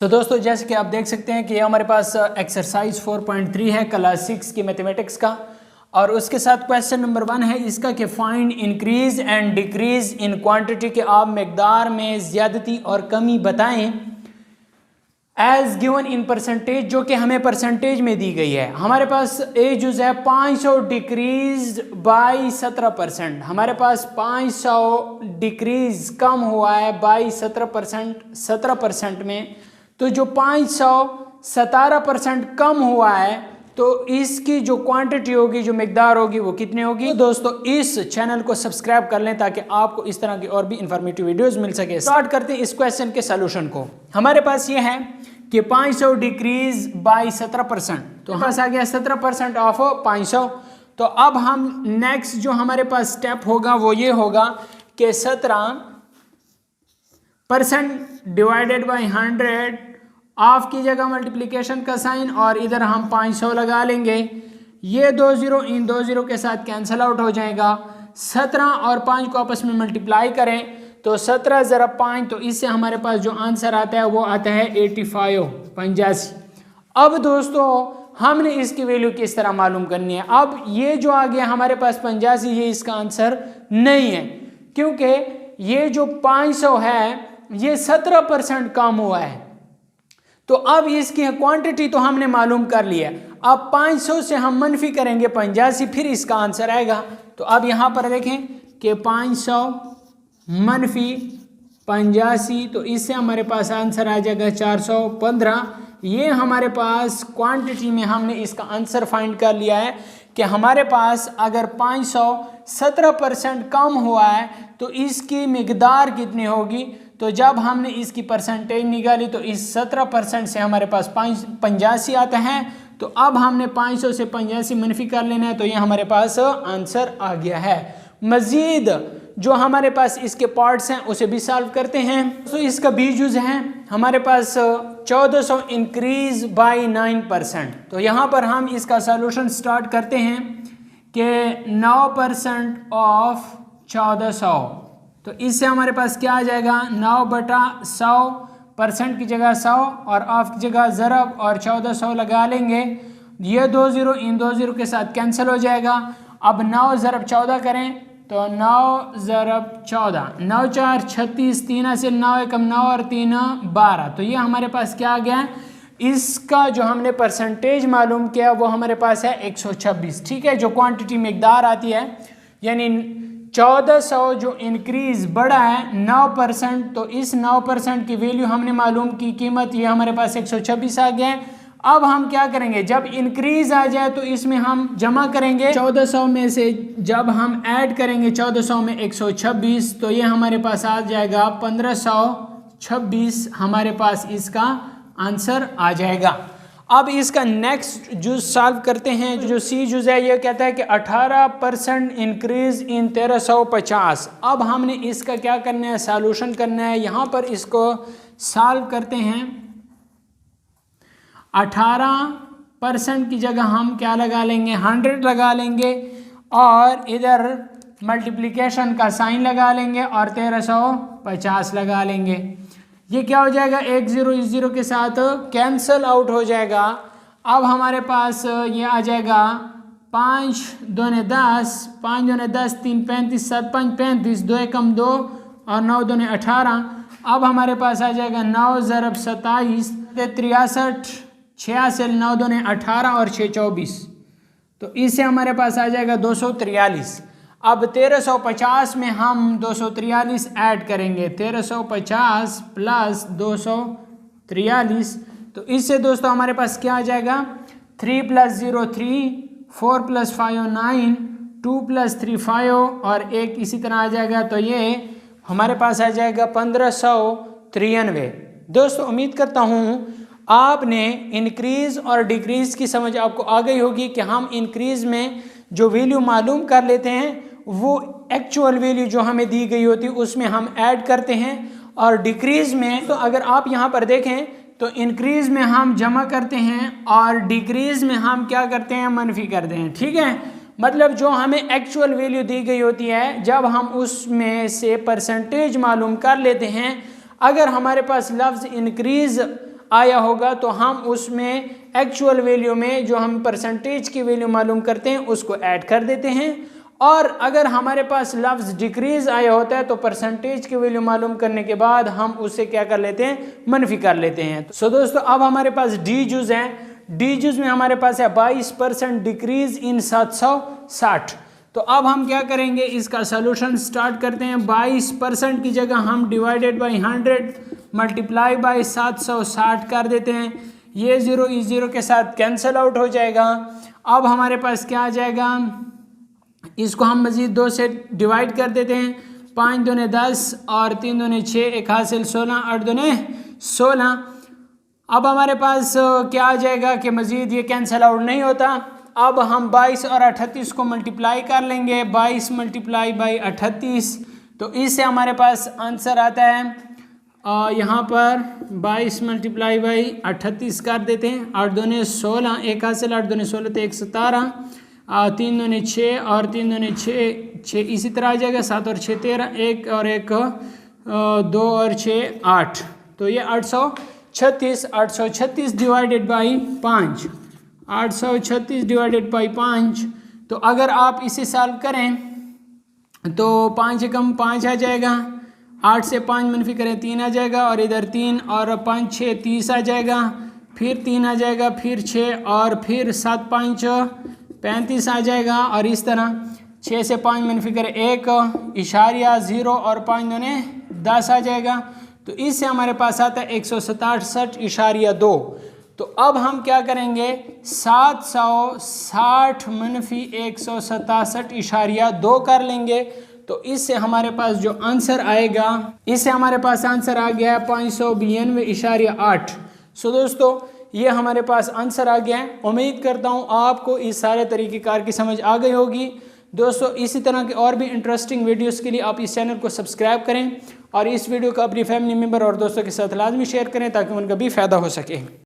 तो दोस्तों जैसे कि आप देख सकते हैं कि हमारे पास एक्सरसाइज 4.3 है क्लास 6 की मैथमेटिक्स का, और उसके साथ क्वेश्चन नंबर 1 है इसका कि find increase and decrease in quantity, के आप मकदार में ज़्यादती और कमी बताएं एज गिवन इन परसेंटेज, जो कि हमें परसेंटेज में दी गई है। हमारे पास ए जुज है 500 डिक्रीज बाई 17%। हमारे पास 500 डिक्रीज कम हुआ है बाई 17% में। तो जो 517% कम हुआ है तो इसकी जो क्वांटिटी होगी, जो मिकदार होगी, वो कितनी होगी। तो दोस्तों इस चैनल को सब्सक्राइब कर लें ताकि आपको इस तरह की और भी इंफॉर्मेटिव वीडियोस मिल सके। स्टार्ट करते हैं इस क्वेश्चन के सॉल्यूशन को। हमारे पास ये है कि 500 डिक्रीज बाई 17%, तो हमारे पास आ गया 17% ऑफ 500। तो अब हम नेक्स्ट जो हमारे पास स्टेप होगा वो ये होगा कि 17% डिवाइडेड बाई 100, ऑफ की जगह मल्टीप्लिकेशन का साइन, और इधर हम 500 लगा लेंगे। ये 2 0 इन 2 0 के साथ कैंसिल आउट हो जाएगा। 17 और 5 को आपस में मल्टीप्लाई करें तो 17 ज़रा 5, तो इससे हमारे पास जो आंसर आता है वो आता है 85। अब दोस्तों हमने इसकी वैल्यू किस तरह मालूम करनी है। अब ये जो आ गया हमारे पास 85, ये इसका आंसर नहीं है, क्योंकि ये जो 500 है ये 17% कम हुआ है। तो अब इसकी क्वांटिटी तो हमने मालूम कर लिया। अब 500 से हम मनफी करेंगे 85, फिर इसका आंसर आएगा। तो अब यहाँ पर देखें कि 500 मनफी 85, तो इससे हमारे पास आंसर आ जाएगा 415। ये हमारे पास क्वांटिटी में हमने इसका आंसर फाइंड कर लिया है कि हमारे पास अगर 500 17% कम हुआ है तो इसकी मिकदार कितनी होगी। तो जब हमने इसकी परसेंटेज निकाली तो इस 17% से हमारे पास 85 आता है। तो अब हमने 500 से 85 मनफी कर लेना है, तो ये हमारे पास आंसर आ गया है। मज़ीद जो हमारे पास इसके पार्ट्स हैं उसे भी सॉल्व करते हैं। तो इसका बी जुज है हमारे पास 1400 इंक्रीज बाई 9%। तो यहाँ पर हम इसका सॉल्यूशन स्टार्ट करते हैं कि 9% ऑफ 1400, तो इससे हमारे पास क्या आ जाएगा 9/100%, की जगह 100 और ऑफ की जगह ज़रब और 1400 लगा लेंगे। ये 2 0 इन 2 0 के साथ कैंसिल हो जाएगा। अब 9 ज़रब 14 करें तो 9 ज़रब 14, 9 4 36, 3 से 9 1 9 और 3 12। तो ये हमारे पास क्या आ गया, इसका जो हमने परसेंटेज मालूम किया वो हमारे पास है 126। ठीक है, जो क्वांटिटी मिकदार आती है, यानी 1400 जो इंक्रीज बढ़ा है 9%, तो इस 9% की वैल्यू हमने मालूम की, कीमत ये हमारे पास 126 आ गया है। अब हम क्या करेंगे, जब इंक्रीज आ जाए तो इसमें हम जमा करेंगे 1400 में से, जब हम ऐड करेंगे 1400 में 126, तो ये हमारे पास आ जाएगा 1526। हमारे पास इसका आंसर आ जाएगा। अब इसका नेक्स्ट जुज सॉल्व करते हैं। जो सी जुज है ये कहता है कि 18% इंक्रीज इन 1350। अब हमने इसका क्या करना है, सॉल्यूशन करना है। यहाँ पर इसको सॉल्व करते हैं। 18% की जगह हम क्या लगा लेंगे, 100 लगा लेंगे, और इधर मल्टीप्लिकेशन का साइन लगा लेंगे और 1350 लगा लेंगे। ये क्या हो जाएगा, 1 0 इस 0 के साथ कैंसल आउट हो जाएगा। अब हमारे पास ये आ जाएगा 5 दूने 10, 5 दूने 10, 3 35, 7 5 35, 2 1 2 और 9 दूने 18। अब हमारे पास आ जाएगा 9 ज़रब 27, 63, 86, 9 दूने 18 और 6 24। तो इससे हमारे पास आ जाएगा 243। अब 1350 में हम 243 ऐड करेंगे, 1350 प्लस 243। तो इससे दोस्तों हमारे पास क्या आ जाएगा, 3 + 0 3, 4 + 5 9, 2 + 3 5 और 1 इसी तरह आ जाएगा। तो ये हमारे पास आ जाएगा 1593। दोस्तों उम्मीद करता हूँ आपने इंक्रीज़ और डिक्रीज़ की समझ आपको आ गई होगी कि हम इंक्रीज़ में जो वैल्यू मालूम कर लेते हैं वो एक्चुअल वैल्यू जो हमें दी गई होती है उसमें हम ऐड करते हैं, और डिक्रीज़ में तो अगर आप यहाँ पर देखें तो इंक्रीज़ में हम जमा करते हैं और डिक्रीज़ में हम क्या करते हैं, मनफी करते हैं। ठीक है, मतलब जो हमें एक्चुअल वैल्यू दी गई होती है जब हम उसमें से परसेंटेज मालूम कर लेते हैं, अगर हमारे पास लफ्ज़ इंक्रीज़ आया होगा तो हम उसमें एक्चुअल वैल्यू में जो हम परसेंटेज की वैल्यू मालूम करते हैं उसको ऐड कर देते हैं। और अगर हमारे पास लफ्ज़ डिक्रीज आया होता है तो परसेंटेज की वैल्यू मालूम करने के बाद हम उससे क्या कर लेते हैं, मनफी कर लेते हैं। सो दोस्तों अब हमारे पास डी जूज हैं। डी जूज में हमारे पास है 22% डिक्रीज इन 760। तो अब हम क्या करेंगे, इसका सोल्यूशन स्टार्ट करते हैं। 22% की जगह हम डिवाइडेड बाई 100 मल्टीप्लाई बाई 760 कर देते हैं। ये 0 इस 0 के साथ कैंसिल आउट हो जाएगा। अब हमारे पास क्या आ जाएगा, इसको हम मज़ीद 2 से डिवाइड कर देते हैं। 5 दूने 10 और 3 दूने 6, एक हासिल 16, 8 दूने 16। अब हमारे पास क्या आ जाएगा कि मज़ीद ये कैंसिल आउट नहीं होता। अब हम 22 और 38 को मल्टीप्लाई कर लेंगे। 22 मल्टीप्लाई बाई 38, तो इससे हमारे पास आंसर आता है यहाँ पर 22 मल्टीप्लाई बाई 38 कर देते हैं। 8 दूने 16, एक हासिल 8 दूने 16 तो 117, 3 दूने 6 और 3 दूने 6 इसी तरह आ जाएगा। 7 और 6 13, 1 और 1 2 और 6 8, तो ये 836 डिवाइडेड बाई 5, 836 डिवाइडेड बाई 5। तो अगर आप इसे सॉल्व करें तो 5 एकम 5 आ जाएगा, 8 से 5 मनफी करें 3 आ जाएगा, और इधर 3 और 5 6 30 आ जाएगा, फिर 3 आ जाएगा, फिर 6 और फिर 7 5 35 आ जाएगा। और इस तरह 6 से 5 मनफी करें 1.0 और 5 दूने 10 आ जाएगा। तो इससे हमारे पास आता है 167.2। तो अब हम क्या करेंगे, 760 मनफी 167.2 कर लेंगे। तो इससे हमारे पास जो आंसर आएगा, इससे हमारे पास आंसर आ गया है 592.8। सो दोस्तों ये हमारे पास आंसर आ गया है। उम्मीद करता हूँ आपको इस सारे तरीक़ेकार की समझ आ गई होगी। दोस्तों इसी तरह के और भी इंटरेस्टिंग वीडियोस के लिए आप इस चैनल को सब्सक्राइब करें और इस वीडियो को अपनी फैमिली मेम्बर और दोस्तों के साथ लाजमी शेयर करें ताकि उनका भी फ़ायदा हो सके।